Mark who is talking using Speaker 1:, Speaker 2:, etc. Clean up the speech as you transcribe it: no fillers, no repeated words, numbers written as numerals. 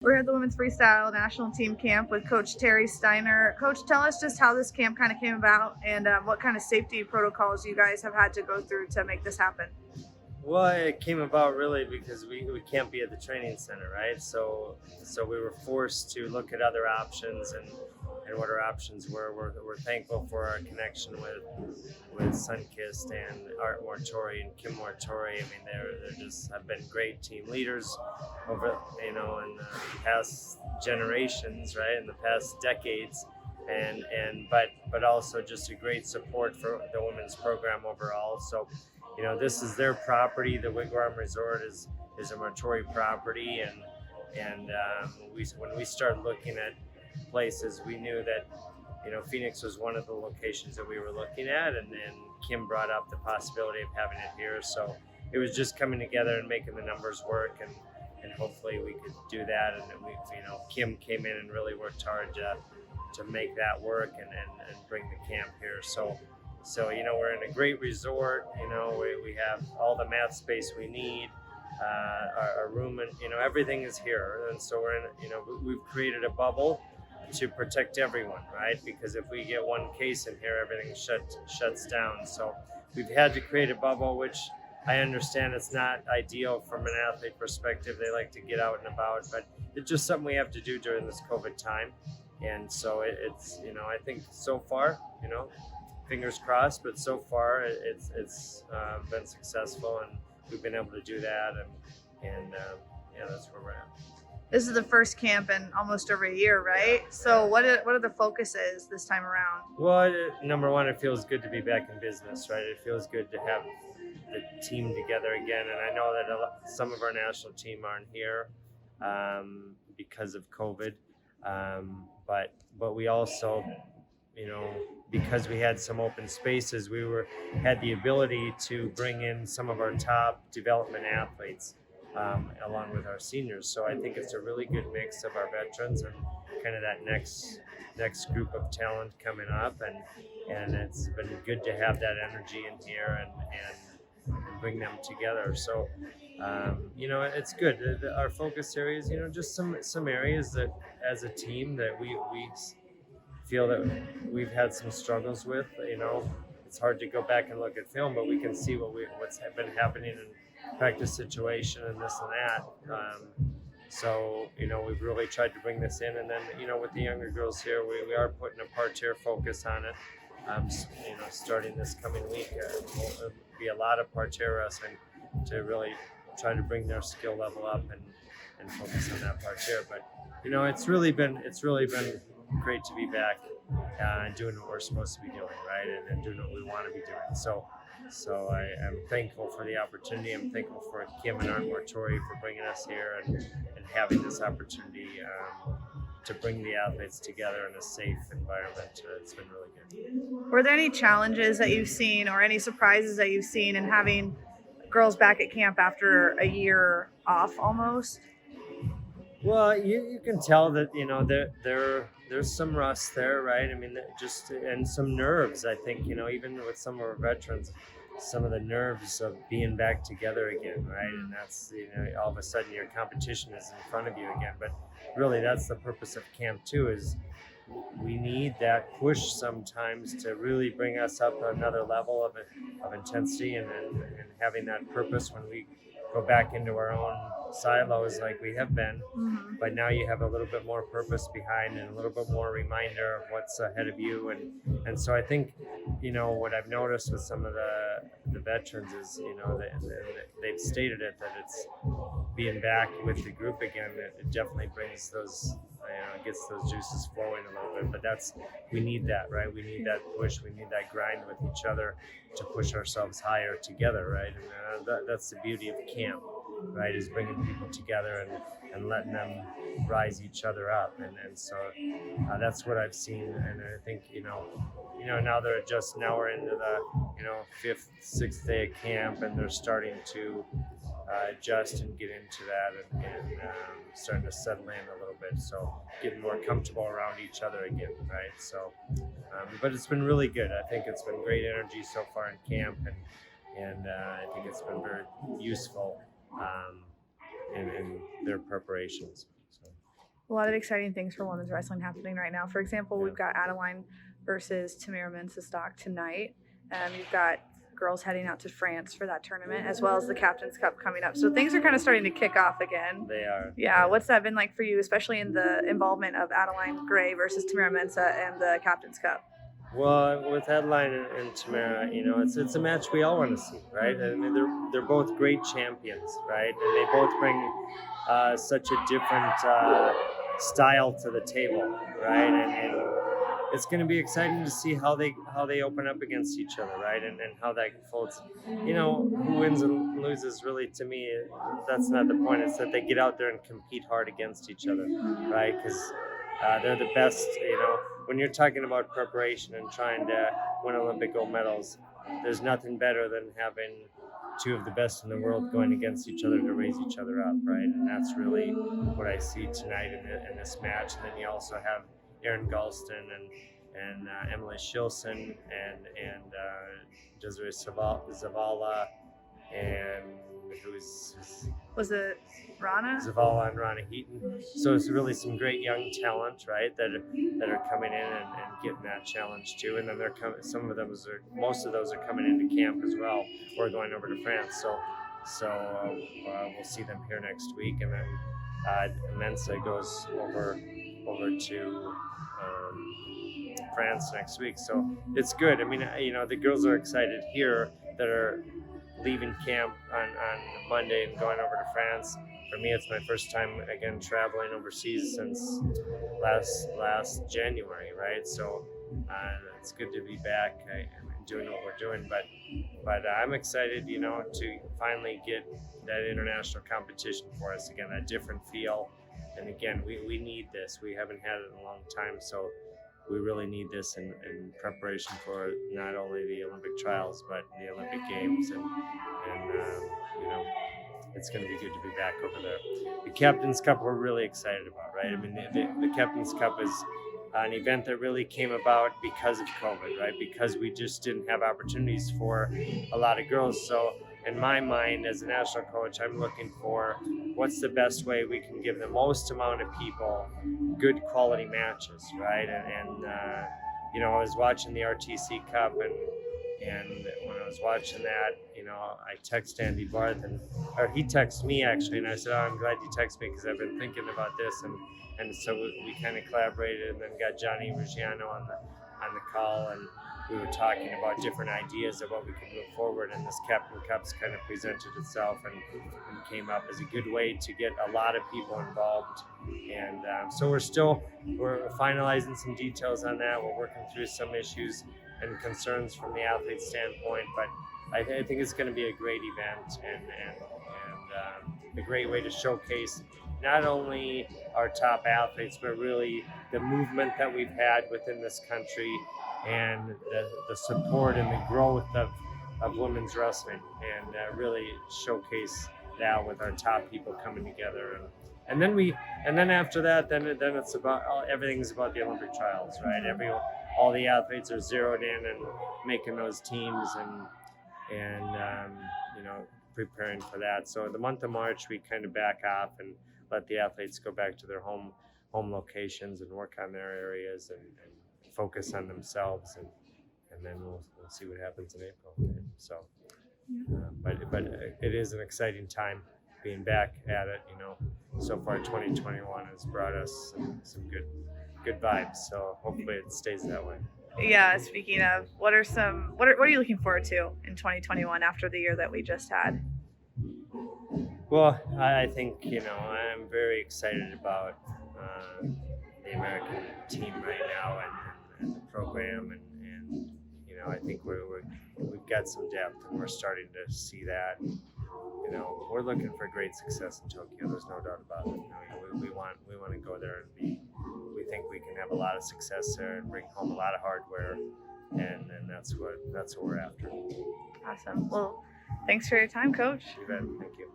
Speaker 1: We're at the Women's Freestyle National Team Camp with Coach Terry Steiner. Coach, tell us just how this camp kind of came about and what kind of safety protocols you guys have had to go through to make this happen.
Speaker 2: Well, it came about really because we can't be at the training center, right? So we were forced to look at other options and what our options were. We're thankful for our connection with Sunkist and Art Mortori and Kim Mortori. I mean, they're just have been great team leaders over in the past generations, right? In the past decades. But also just a great support for the women's program overall. So this is their property. The Wigwam Resort is a Mortori property, and when we started looking at places, we knew that Phoenix was one of the locations that we were looking at, and Kim brought up the possibility of having it here. So it was just coming together and making the numbers work, and hopefully we could do that. And then Kim came in and really worked hard to make that work and bring the camp here. So we're in a great resort. We have all the mat space we need, our room, and everything is here. And so we're in. We've created a bubble to protect everyone, right? Because if we get one case in here, everything shuts down. So we've had to create a bubble, which I understand it's not ideal from an athlete perspective. They like to get out and about, but it's just something we have to do during this COVID time. And so it's I think so far, fingers crossed, but so far it's been successful, and we've been able to do that, and that's where we're at.
Speaker 1: This is the first camp in almost over a year, right? So what are the focuses this time around?
Speaker 2: Well, number one, it feels good to be back in business, right? It feels good to have the team together again, and I know that some of our national team aren't here because of COVID, but we also, because we had some open spaces, we had the ability to bring in some of our top development athletes along with our seniors. So I think it's a really good mix of our veterans and kind of that next group of talent coming up, and it's been good to have that energy in here and bring them together. So it's good. Our focus areas, just some areas that as a team that we feel that we've had some struggles with. It's hard to go back and look at film, but we can see what's been happening in practice situation and this and that. So we've really tried to bring this in, and then with the younger girls here, we are putting a parterre focus on it. Starting this coming week, will be a lot of parterre wrestling to really try to bring their skill level up and focus on that parterre. But it's really been great to be back and doing what we're supposed to be doing, right? And doing what we want to be doing. So I am thankful for the opportunity. I'm thankful for Kim and Art Mortori for bringing us here and having this opportunity to bring the athletes together in a safe environment. It's been really good.
Speaker 1: Were there any challenges that you've seen or any surprises that you've seen in having girls back at camp after a year off almost?
Speaker 2: Well, you can tell that there's some rust there, right? I mean, and some nerves. I think even with some of our veterans, some of the nerves of being back together again, right? And that's all of a sudden your competition is in front of you again. But really, that's the purpose of camp too. Is we need that push sometimes to really bring us up another level of intensity and having that purpose when we go back into our own silos like we have been.
Speaker 1: Mm-hmm.
Speaker 2: But now you have a little bit more purpose behind and a little bit more reminder of what's ahead of you, and so I think what I've noticed with some of the veterans is they've stated it that it's being back with the group again, it definitely brings those gets those juices flowing a little bit. But we need that, right? We need that push, we need that grind with each other to push ourselves higher together, right? And that's the beauty of camp, right? Is bringing people together and letting them rise each other up, and so that's what I've seen. And I think now we're into the fifth, sixth day of camp, and they're starting to adjust and get into that, and starting to settle in a little bit. So getting more comfortable around each other again, right? So, but it's been really good. I think it's been great energy so far in camp, and I think it's been very useful in their preparations. So.
Speaker 1: A lot of exciting things for women's wrestling happening right now. For example,
Speaker 2: Yeah.
Speaker 1: we've got Adeline versus Tamira Mensah tonight. You've got girls heading out to France for that tournament, as well as the Captain's Cup coming up. So things are kind of starting to kick off again.
Speaker 2: They are.
Speaker 1: Yeah, what's that been like for you, especially in the involvement of Adeline Gray versus Tamira Mensah and the Captain's Cup?
Speaker 2: Well, with Adeline and Tamara, you know, it's a match we all want to see, right? I mean, they're both great champions, right? And they both bring such a different style to the table, right? And it's going to be exciting to see how they open up against each other, right? And how that folds. You know, who wins and loses, really, to me, that's not the point. It's that they get out there and compete hard against each other, right? Because they're the best. You know, when you're talking about preparation and trying to win Olympic gold medals, there's nothing better than having two of the best in the world going against each other to raise each other up, right? And that's really what I see tonight in this match. And then you also have Erin Galston and Emily Shilson and Desiree Zavala and
Speaker 1: Was it Rana?
Speaker 2: Zavala and Rana Heaton. So it's really some great young talent, right? That are coming in and getting that challenge too. And then they're coming. Most of those are coming into camp as well. We're going over to France, so we'll see them here next week, and then Mensa goes over to France next week. So it's good. I mean, you know, the girls are excited here that are leaving camp on Monday and going over to France. For me, it's my first time again traveling overseas since last January, right? So it's good to be back and doing what we're doing. But I'm excited, you know, to finally get that international competition for us again, that different feel. And again, we need this. We haven't had it in a long time, so we really need this in preparation for not only the Olympic trials but the Olympic Games, and you know, it's going to be good to be back over there. The Captain's Cup we're really excited about, right? I mean, the Captain's Cup is an event that really came about because of COVID, right? Because we just didn't have opportunities for a lot of girls. So in my mind, as a national coach, I'm looking for what's the best way we can give the most amount of people good quality matches, right? And you know, I was watching the RTC Cup, and when I was watching that, you know, I text Andy Barth, or he texted me actually, and I said, "Oh, I'm glad you texted me because I've been thinking about this," and so we kind of collaborated, and then got Johnny Ruggiano on the call, and we were talking about different ideas of what we could move forward, and this Captain Cup's kind of presented itself and came up as a good way to get a lot of people involved. And so we're finalizing some details on that. We're working through some issues and concerns from the athlete standpoint, but I think it's going to be a great event and a great way to showcase not only our top athletes, but really the movement that we've had within this country and the support and the growth of women's wrestling, and really showcase that with our top people coming together. And then after that, then it's about everything's about the Olympic trials, right? All the athletes are zeroed in and making those teams and you know, preparing for that. So the month of March, we kind of back off and let the athletes go back to their home locations and work on their areas and focus on themselves, and then we'll see what happens in April. Right? So, but it is an exciting time being back at it. You know, so far 2021 has brought us some good vibes. So hopefully it stays that way.
Speaker 1: Yeah, speaking of, what are you looking forward to in 2021 after the year that we just had?
Speaker 2: Well, I think, you know, I'm very excited about the American team right now and the program, and you know, I think we've got some depth, and we're starting to see that. You know, we're looking for great success in Tokyo. There's no doubt about it. You know, we want to go there and we think we can have a lot of success there and bring home a lot of hardware, and that's what we're after.
Speaker 1: Awesome. Well, thanks for your time, Coach.
Speaker 2: You bet. Thank you.